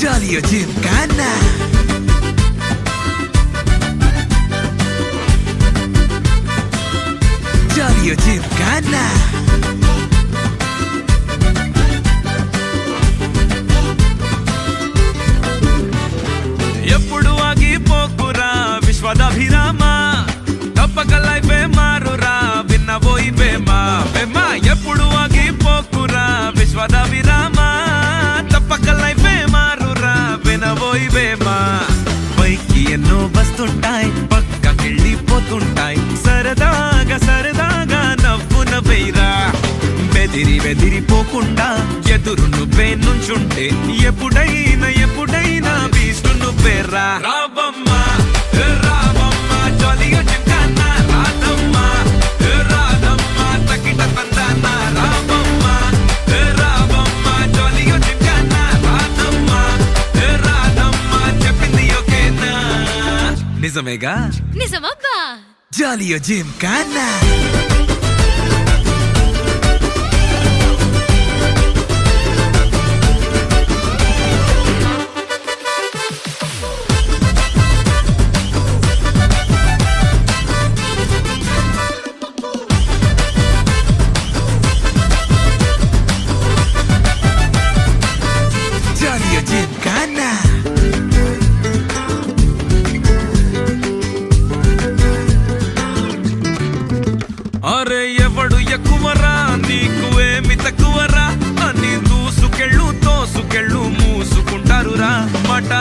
జాలియో జిమ్కానా జాలియో జిమ్కానా ఎప్పుడు ఆగిపోకురా విశ్వదాభిరామ తప్పక లైఫే మారురా విన్నబోయి బేమా బేమా ఎప్పుడు ఆగిపోకురా విశ్వదాభిరామ తప్పక లైఫే మారురా వినబోయి బేమా పైకి ఎన్నో వస్తుంటాయి పక్కకెళ్ళిపోతుంటాయి సరదాగా సరదాగా నవ్వు నవ్వేరా బెదిరిపోకుండా ఎదురు నువ్వే నుంచుంటే ఎప్పుడైనా ఎప్పుడైనా బీస్ట్ నువ్వేరా రావమ్మా రావమ్మా జాలియో జిమ్కానా రాధమ్మా రాధమ్మా తకిట తందానా రావమ్మా రావమ్మా జాలియో జిమ్కానా రాధమ్మా రాధమ్మా చెప్పింది ఓకేనా నిజమేగా నిజమబ్బా జాలియో జిమ్కానా జాలియో జిమ్కానా అరే ఎవడు ఎక్కువరా నీకు ఏమి తక్కువరా అని దూసుకెళ్ళు తోసుకెళ్ళు మూసుకుంటారురా మాట